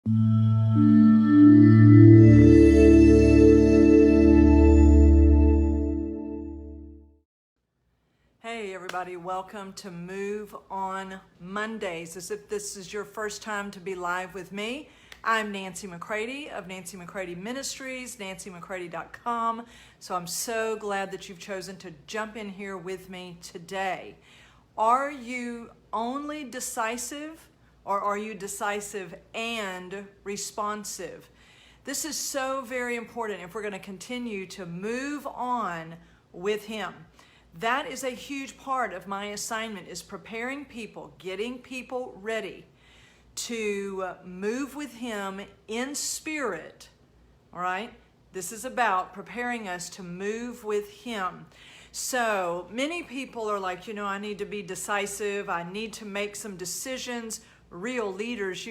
Hey everybody, welcome to Move on Mondays. As if this is your first time to be live with me, I'm Nancy McCready of Nancy McCready Ministries, nancymccready.com. So I'm so glad that you've chosen to jump in here with me today. Are you only decisive, or are you decisive and responsive? This is so very important if we're going to continue to move on with Him. That is a huge part of my assignment, is preparing people, getting people ready to move with Him in spirit. All right? This is about preparing us to move with Him. So many people are like, I need to be decisive. I need to make some decisions. Real leaders,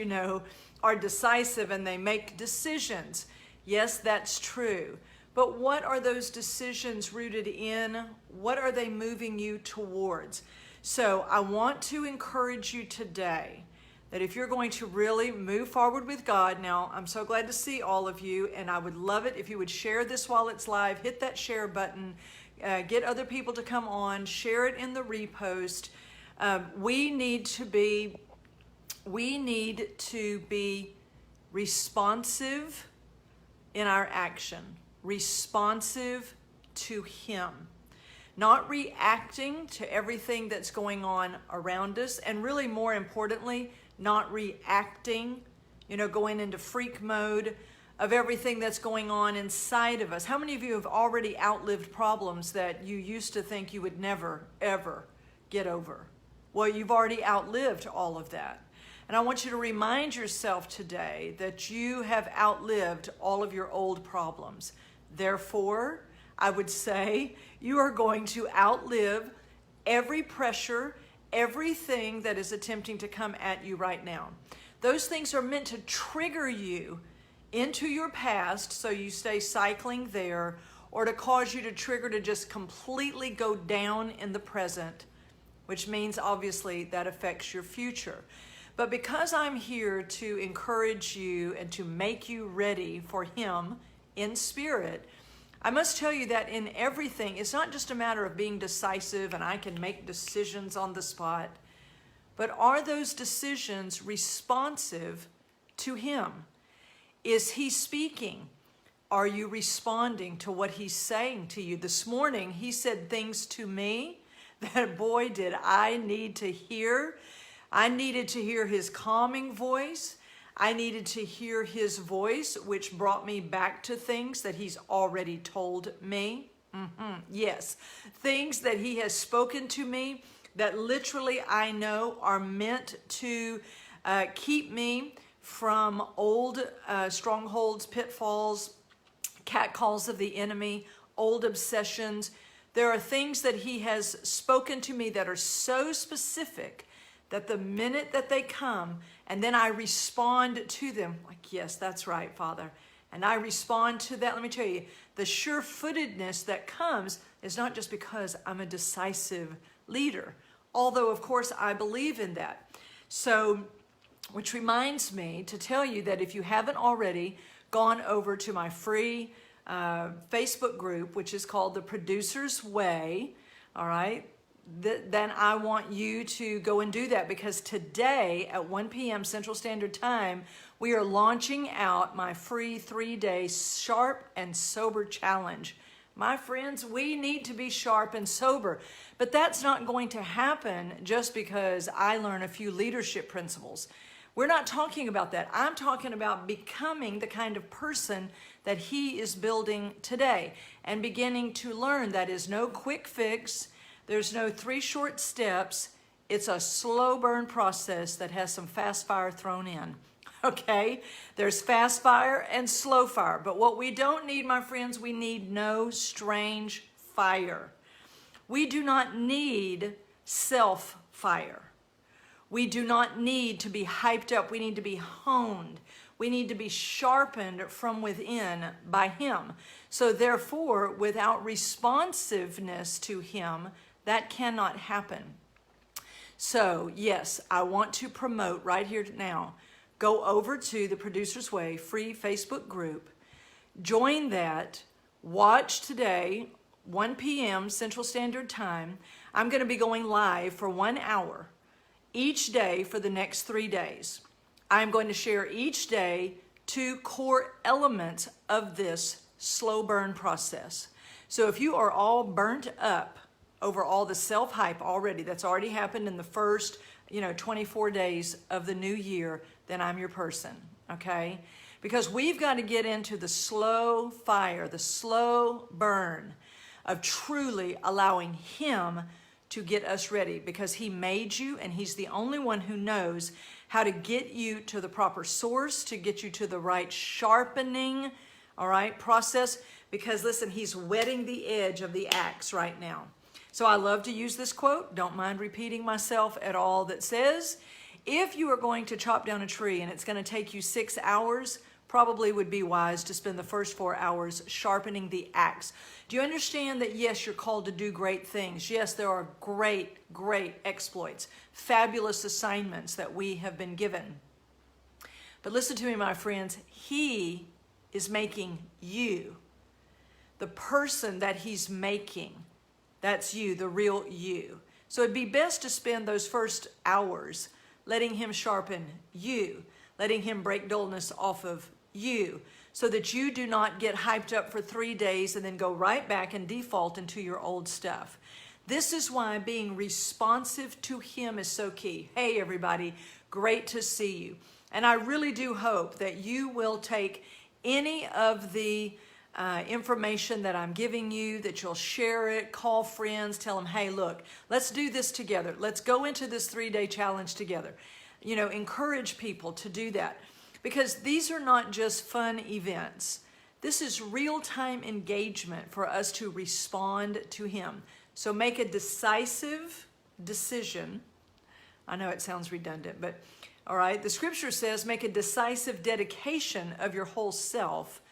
are decisive and they make decisions. Yes, that's true. But what are those decisions rooted in? What are they moving you towards? So I want to encourage you today that if you're going to really move forward with God, now I'm so glad to see all of you, and I would love it if you would share this while it's live. Hit that share button, get other people to come on, share it in the repost. We need to be responsive in our action. Responsive to Him, not reacting to everything that's going on around us, and really more importantly, not reacting, going into freak mode of everything that's going on inside of us. How many of you have already outlived problems that you used to think you would never, ever get over? Well, you've already outlived all of that. And I want you to remind yourself today that you have outlived all of your old problems. Therefore, I would say you are going to outlive every pressure, everything that is attempting to come at you right now. Those things are meant to trigger you into your past so you stay cycling there, or to cause you to trigger to just completely go down in the present, which means obviously that affects your future. But because I'm here to encourage you and to make you ready for Him in spirit, I must tell you that in everything, it's not just a matter of being decisive and I can make decisions on the spot, but are those decisions responsive to Him? Is He speaking? Are you responding to what He's saying to you? This morning, He said things to me that, boy, did I need to hear. I needed to hear His calming voice. I needed to hear His voice, which brought me back to things that He's already told me. Yes, things that He has spoken to me that literally I know are meant to keep me from old strongholds, pitfalls, catcalls of the enemy, old obsessions. There are things that He has spoken to me that are so specific that the minute that they come, and then I respond to them, like, yes, that's right, Father. And I respond to that. Let me tell you, the sure-footedness that comes is not just because I'm a decisive leader, although, of course, I believe in that. So, which reminds me to tell you that if you haven't already gone over to my free Facebook group, which is called The Producer's Way, all right, then I want you to go and do that, because today at 1 p.m. Central Standard Time, we are launching out my free 3-day Sharp and Sober Challenge. My friends, we need to be sharp and sober, but that's not going to happen just because I learn a few leadership principles. We're not talking about that. I'm talking about becoming the kind of person that He is building today, and beginning to learn that is no quick fix. There's no 3 short steps. It's a slow burn process that has some fast fire thrown in. Okay? There's fast fire and slow fire. But what we don't need, my friends, we need no strange fire. We do not need self-fire. We do not need to be hyped up. We need to be honed. We need to be sharpened from within by Him. So therefore, without responsiveness to Him, that cannot happen. So yes, I want to promote right here now go over to the Producer's Way free Facebook group, join that, watch today, 1 p.m. Central Standard Time. I'm going to be going live for 1 hour each day for the next 3 days. I'm going to share each day 2 core elements of this slow burn process. So if you are all burnt up over all the self-hype already, that's already happened in the first 24 days of the new year, then I'm your person, okay? Because we've got to get into the slow fire, the slow burn of truly allowing Him to get us ready, because He made you and He's the only one who knows how to get you to the proper source, to get you to the right sharpening, all right, process. Because listen, He's whetting the edge of the axe right now. So I love to use this quote, don't mind repeating myself at all, that says, if you are going to chop down a tree and it's going to take you 6 hours, probably would be wise to spend the first 4 hours sharpening the axe. Do you understand that, yes, you're called to do great things? Yes, there are great, great exploits, fabulous assignments that we have been given. But listen to me, my friends, He is making you. The person that He's making, that's you, the real you. So it'd be best to spend those first hours letting Him sharpen you, letting Him break dullness off of you, so that you do not get hyped up for 3 days and then go right back and default into your old stuff. This is why being responsive to Him is so key. Hey, everybody, great to see you. And I really do hope that you will take any of the information that I'm giving you, that you'll share it, call friends, tell them, hey, look, let's do this together. Let's go into this 3-day challenge together. Encourage people to do that, because these are not just fun events. This is real-time engagement for us to respond to Him. So make a decisive decision. I know it sounds redundant, but all right. The scripture says make a decisive dedication of your whole self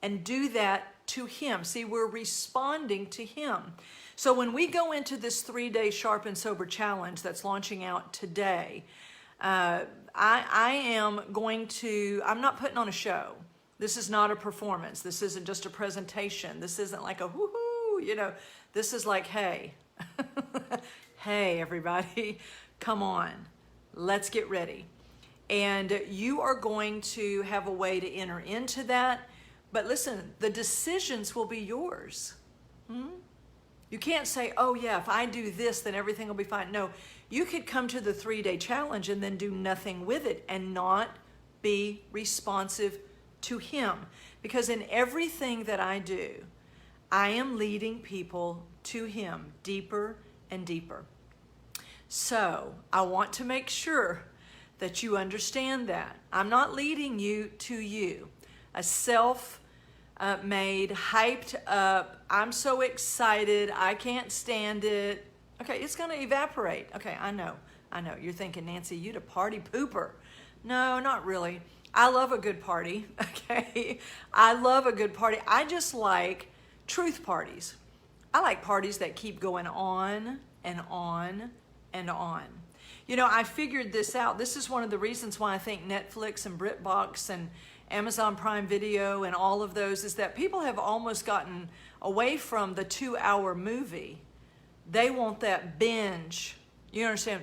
and do that to Him. See, we're responding to Him. So when we go into this 3-day Sharp and Sober challenge that's launching out today, I'm not putting on a show. This is not a performance. This isn't just a presentation. This isn't like a woohoo, This is like, hey, hey, everybody, come on, let's get ready. And you are going to have a way to enter into that. But listen, the decisions will be yours. You can't say, oh yeah, if I do this, then everything will be fine. No, you could come to the 3-day challenge and then do nothing with it and not be responsive to Him. Because in everything that I do, I am leading people to Him deeper and deeper. So I want to make sure that you understand that. I'm not leading you to you. A self-made, hyped up, I'm so excited, I can't stand it. Okay, it's going to evaporate. Okay, I know. You're thinking, Nancy, you'd a party pooper. No, not really. I love a good party, okay? I love a good party. I just like truth parties. I like parties that keep going on and on and on. I figured this out. This is one of the reasons why I think Netflix and BritBox and Amazon Prime Video and all of those is that people have almost gotten away from the 2-hour movie. They want that binge. You understand?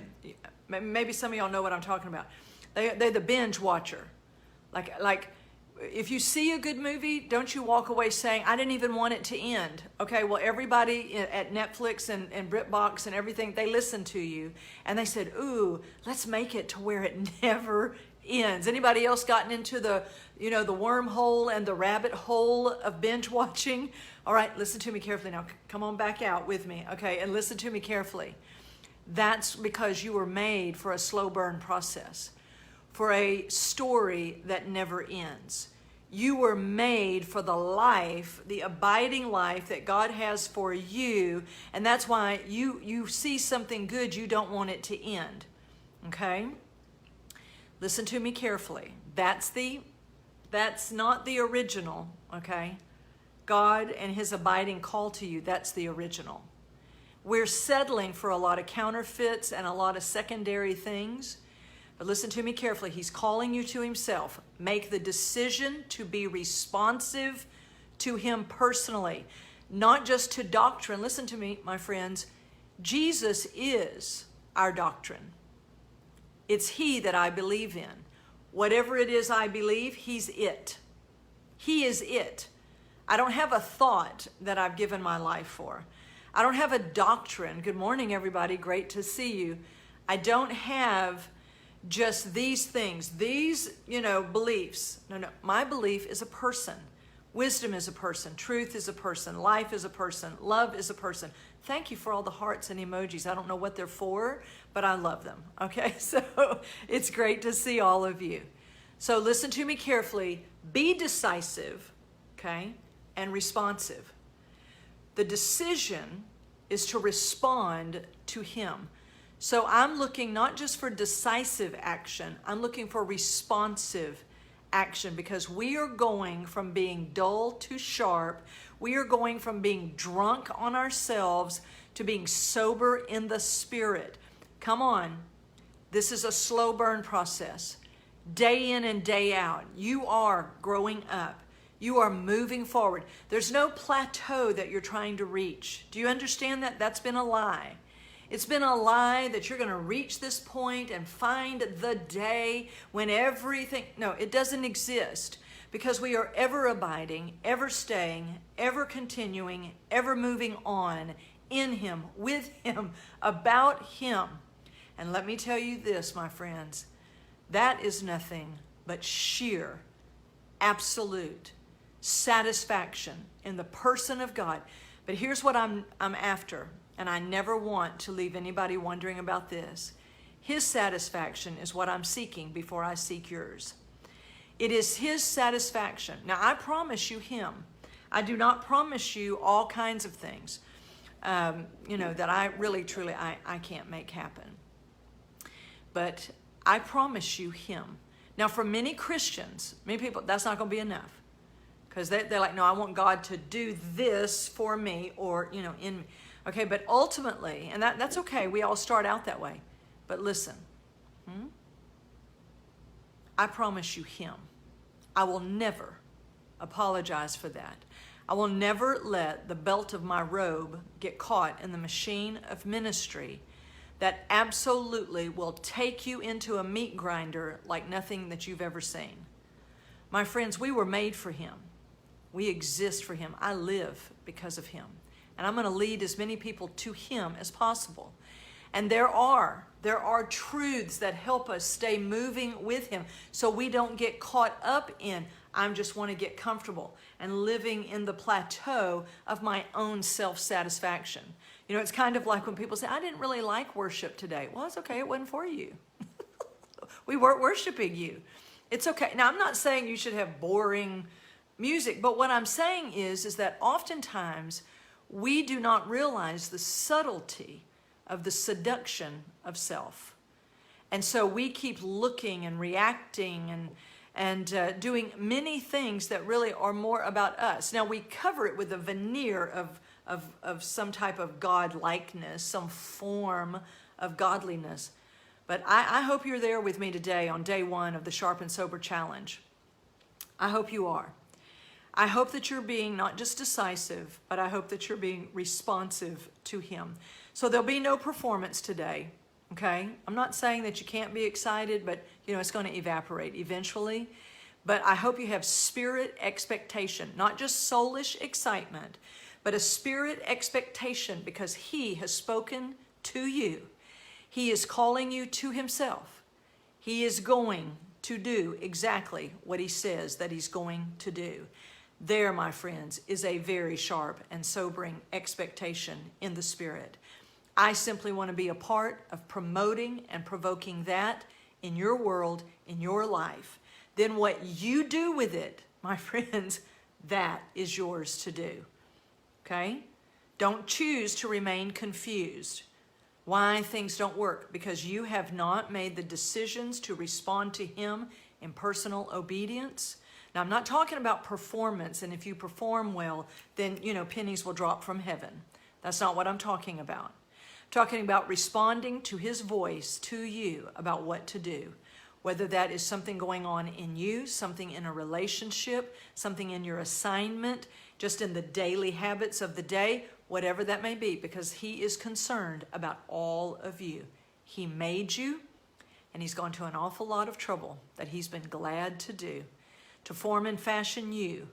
Maybe some of y'all know what I'm talking about. They're the binge watcher. Like if you see a good movie, don't you walk away saying, I didn't even want it to end. Okay, well, everybody at Netflix and BritBox and everything, they listened to you and they said, ooh, let's make it to where it never ends. Anybody else gotten into the wormhole and the rabbit hole of binge watching? All right, listen to me carefully now. Come on back out with me, okay, and listen to me carefully. That's because you were made for a slow burn process, for a story that never ends. You were made for the life, the abiding life that God has for you, and that's why you see something good, you don't want it to end, okay? Listen to me carefully. That's not the original, okay? God and His abiding call to you, that's the original. We're settling for a lot of counterfeits and a lot of secondary things. But listen to me carefully. He's calling you to himself. Make the decision to be responsive to him personally, not just to doctrine. Listen to me, my friends. Jesus is our doctrine. It's he that I believe in. Whatever it is I believe, he's it. He is it. I don't have a thought that I've given my life for. I don't have a doctrine. Good morning, everybody. Great to see you. I don't have just these things, these, beliefs. No. My belief is a person. Wisdom is a person. Truth is a person. Life is a person. Love is a person. Thank you for all the hearts and emojis. I don't know what they're for, but I love them. Okay, so it's great to see all of you. So listen to me carefully. Be decisive, okay, and responsive. The decision is to respond to him. So I'm looking not just for decisive action, I'm looking for responsive action, because we are going from being dull to sharp. We are going from being drunk on ourselves to being sober in the spirit. Come on. This is a slow burn process. Day in and day out, you are growing up. You are moving forward. There's no plateau that you're trying to reach. Do you understand that? That's been a lie. It's been a lie that you're going to reach this point and find the day when everything... No, it doesn't exist, because we are ever abiding, ever staying, ever continuing, ever moving on in him, with him, about him. And let me tell you this, my friends, that is nothing but sheer, absolute satisfaction in the person of God. But here's what I'm after. And I never want to leave anybody wondering about this. His satisfaction is what I'm seeking before I seek yours. It is his satisfaction. Now, I promise you him. I do not promise you all kinds of things, that I really, truly, I can't make happen. But I promise you him. Now, for many Christians, many people, that's not going to be enough. Because they're like, no, I want God to do this for me, or, in me. Okay, but ultimately, and that's okay, we all start out that way. But listen, I promise you him. I will never apologize for that. I will never let the belt of my robe get caught in the machine of ministry that absolutely will take you into a meat grinder like nothing that you've ever seen. My friends, we were made for him. We exist for him. I live because of him. And I'm going to lead as many people to him as possible. And there are truths that help us stay moving with him, so we don't get caught up in, I just want to get comfortable and living in the plateau of my own self-satisfaction. It's kind of like when people say, I didn't really like worship today. Well, it's okay. It wasn't for you. We weren't worshiping you. It's okay. Now, I'm not saying you should have boring music, but what I'm saying is that oftentimes we do not realize the subtlety of the seduction of self. And so we keep looking and reacting and doing many things that really are more about us. Now, we cover it with a veneer of some type of God-likeness, some form of godliness. But I hope you're there with me today on day one of the Sharp and Sober Challenge. I hope you are. I hope that you're being not just decisive, but I hope that you're being responsive to him. So there'll be no performance today, okay? I'm not saying that you can't be excited, but it's going to evaporate eventually. But I hope you have spirit expectation, not just soulish excitement, but a spirit expectation, because he has spoken to you. He is calling you to himself. He is going to do exactly what he says that he's going to do. There, my friends, is a very sharp and sobering expectation in the spirit. I simply want to be a part of promoting and provoking that in your world, in your life. Then what you do with it, my friends, that is yours to do. Okay? Don't choose to remain confused. Why things don't work? Because you have not made the decisions to respond to him in personal obedience. Now, I'm not talking about performance, and if you perform well, then, pennies will drop from heaven. That's not what I'm talking about. I'm talking about responding to his voice to you about what to do. whether that is something going on in you, something in a relationship, something in your assignment, just in the daily habits of the day, whatever that may be, because he is concerned about all of you. He made you, and he's gone to an awful lot of trouble that he's been glad to do to form and fashion you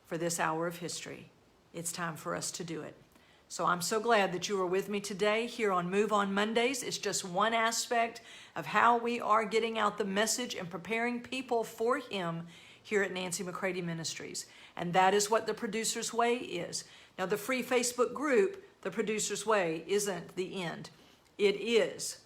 for this hour of history. It's time for us to do it. So I'm so glad that you are with me today here on Move On Mondays. It's just one aspect of how we are getting out the message and preparing people for him here at Nancy McCready Ministries. And that is what the Producer's Way is. Now, the free Facebook group, the Producer's Way, isn't the end. It is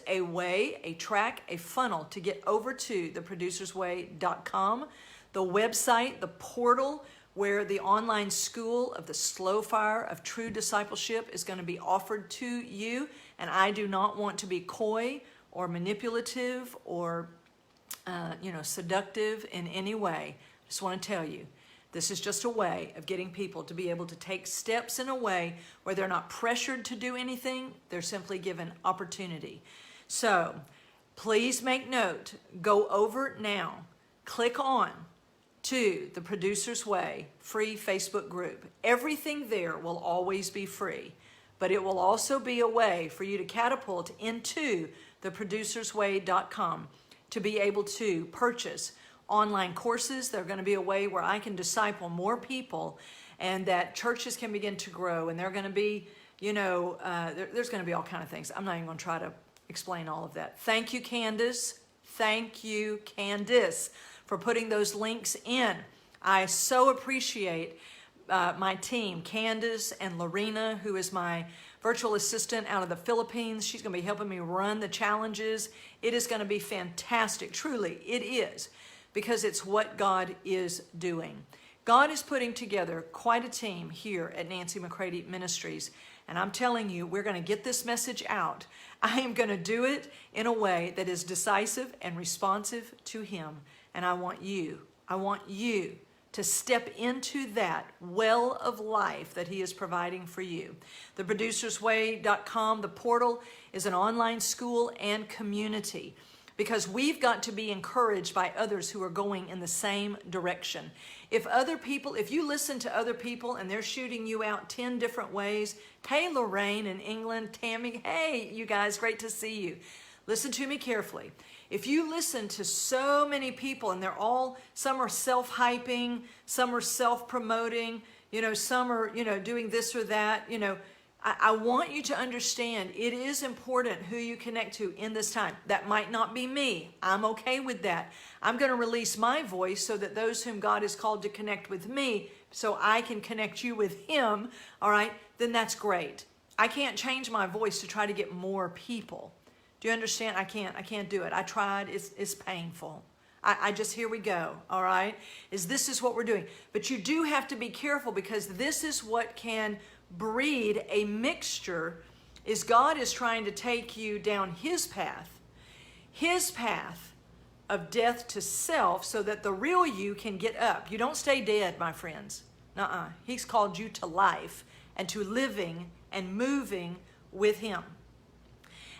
a way, a track, a funnel to get over to theproducersway.com, the website, the portal, where the online school of the slow fire of true discipleship is going to be offered to you. And I do not want to be coy or manipulative or seductive in any way. I just want to tell you, this is just a way of getting people to be able to take steps in a way where they're not pressured to do anything. They're simply given opportunity. So please make note, go over now, click on to the Producer's Way free Facebook group. Everything there will always be free, but it will also be a way for you to catapult into theproducersway.com to be able to purchase online courses. They're going to be a way where I can disciple more people and that churches can begin to grow. And they're going to be, there's going to be all kinds of things. I'm not even going to try to explain all of that. Thank you, Candace. Thank you, Candace, for putting those links in. I so appreciate my team, Candace and Lorena, who is my virtual assistant out of the Philippines. She's going to be helping me run the challenges. It is going to be fantastic. Truly, it is, because it's what God is doing. God is putting together quite a team here at Nancy McCready Ministries. And I'm telling you, we're going to get this message out. I am going to do it in a way that is decisive and responsive to him. And I want you to step into that well of life that he is providing for you. TheProducersWay.com, the portal, is an online school and community, because we've got to be encouraged by others who are going in the same direction. If you listen to other people and they're shooting you out 10 different ways, hey, Lorraine in England, Tammy, hey, you guys, great to see you. Listen to me carefully. If you listen to so many people and some are self-hyping, some are self-promoting, some are, doing this or that, I want you to understand it is important who you connect to in this time. That might not be me. I'm okay with that. I'm going to release my voice so that those whom God has called to connect with me, so I can connect you with him, all right, then that's great. I can't change my voice to try to get more people. Do you understand? I can't do it. I tried. It's painful. Here we go, all right? This is what we're doing. But you do have to be careful, because this is what can breed a mixture. God is trying to take you down his path of death to self, so that the real you can get up. You don't stay dead, my friends. He's called you to life and to living and moving with him.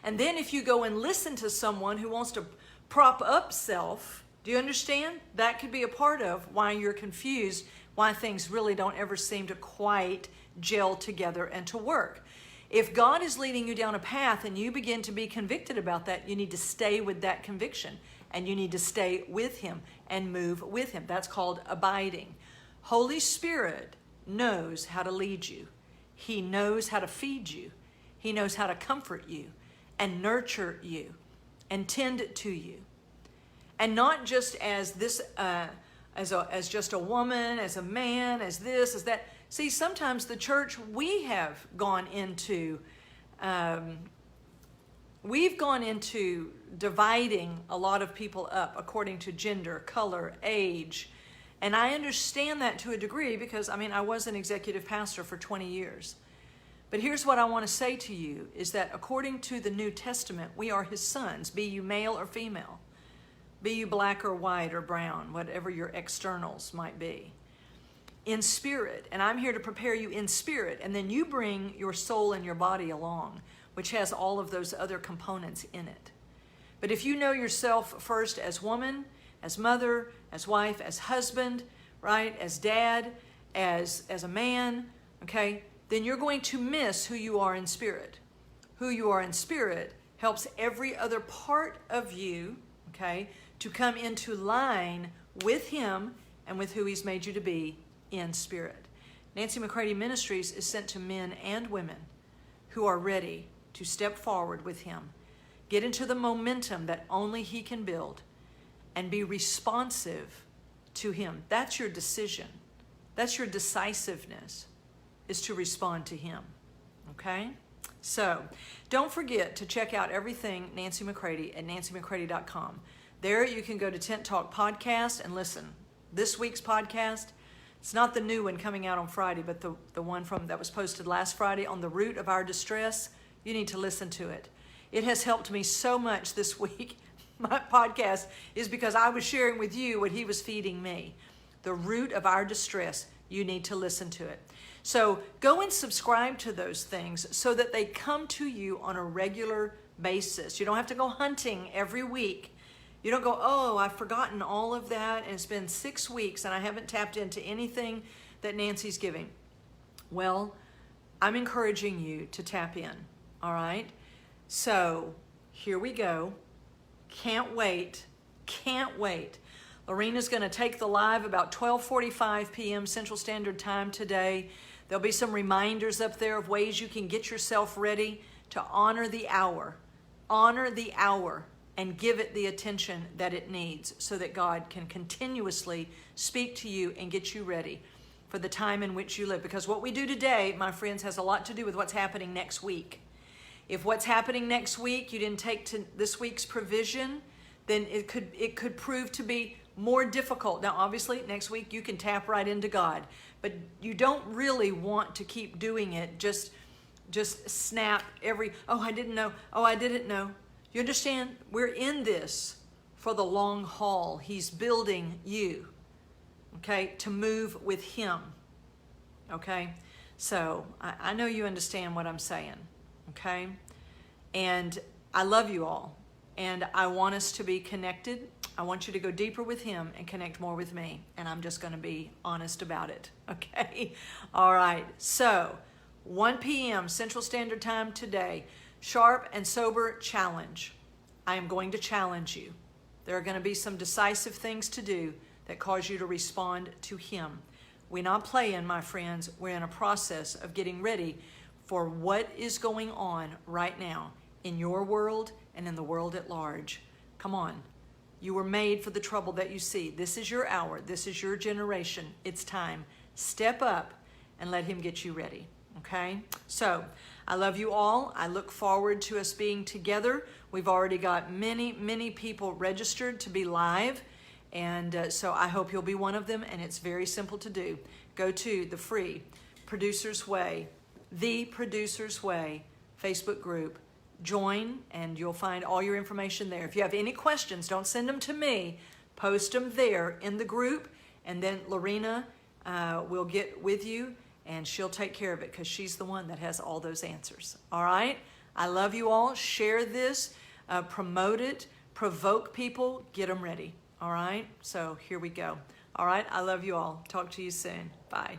And then if you go and listen to someone who wants to prop up self, do you understand? That could be a part of why you're confused, why things really don't ever seem to quite gel together and to work. If God is leading you down a path and you begin to be convicted about that, you need to stay with that conviction, and you need to stay with him and move with him. That's called abiding. Holy Spirit knows how to lead you. He knows how to feed you. He knows how to comfort you and nurture you and tend to you. And not just as this, as just a woman, as a man, as this, as that. See, sometimes the church, we've gone into dividing a lot of people up according to gender, color, age. And I understand that to a degree, because I was an executive pastor for 20 years. But here's what I want to say to you, is that according to the New Testament, we are his sons, be you male or female, be you black or white or brown, whatever your externals might be, in spirit. And I'm here to prepare you in spirit, and then you bring your soul and your body along, which has all of those other components in it. But if you know yourself first as woman, as mother, as wife, as husband, right, as dad, as a man, okay, then you're going to miss who you are in spirit. Who you are in spirit helps every other part of you, okay, to come into line with him and with who he's made you to be in spirit. Nancy McCready Ministries is sent to men and women who are ready to step forward with him, get into the momentum that only he can build, and be responsive to him. That's your decision. That's your decisiveness, is to respond to him. Okay? So, don't forget to check out everything Nancy McCready at nancymccready.com. There you can go to Tent Talk Podcast and listen. This week's podcast, it's not the new one coming out on Friday, but the one that was posted last Friday on the root of our distress. You need to listen to it. It has helped me so much this week. My podcast is because I was sharing with you what he was feeding me. The root of our distress. You need to listen to it. So go and subscribe to those things so that they come to you on a regular basis. You don't have to go hunting every week. You don't go, oh, I've forgotten all of that, and it's been 6 weeks and I haven't tapped into anything that Nancy's giving. Well, I'm encouraging you to tap in, all right? So here we go. Can't wait. Can't wait. Lorena's going to take the live about 12:45 p.m. Central Standard Time today. There'll be some reminders up there of ways you can get yourself ready to honor the hour. Honor the hour and give it the attention that it needs so that God can continuously speak to you and get you ready for the time in which you live. Because what we do today, my friends, has a lot to do with what's happening next week. If what's happening next week you didn't take to this week's provision, then it could prove to be more difficult. Now, obviously, next week you can tap right into God, but you don't really want to keep doing it. Just snap oh, I didn't know. Oh, I didn't know. You understand? We're in this for the long haul. He's building you, okay, to move with him, okay? So I know you understand what I'm saying, okay? And I love you all, and I want us to be connected. I want you to go deeper with him and connect more with me, and I'm just going to be honest about it, okay? All right, so 1 p.m. Central Standard Time today, Sharp and Sober Challenge. I am going to challenge you. There are going to be some decisive things to do that cause you to respond to him. We're not playing, my friends. We're in a process of getting ready for what is going on right now in your world and in the world at large. Come on. You were made for the trouble that you see. This is your hour. This is your generation. It's time. Step up and let him get you ready. Okay? So, I love you all. I look forward to us being together. We've already got many, many people registered to be live. And so I hope you'll be one of them. And it's very simple to do. Go to the free Producer's Way, The Producer's Way Facebook group. Join, and you'll find all your information there. If you have any questions, don't send them to me. Post them there in the group, and then Lorena will get with you, and she'll take care of it because she's the one that has all those answers. All right? I love you all. Share this, promote it, provoke people, get them ready. All right? So here we go. All right? I love you all. Talk to you soon. Bye.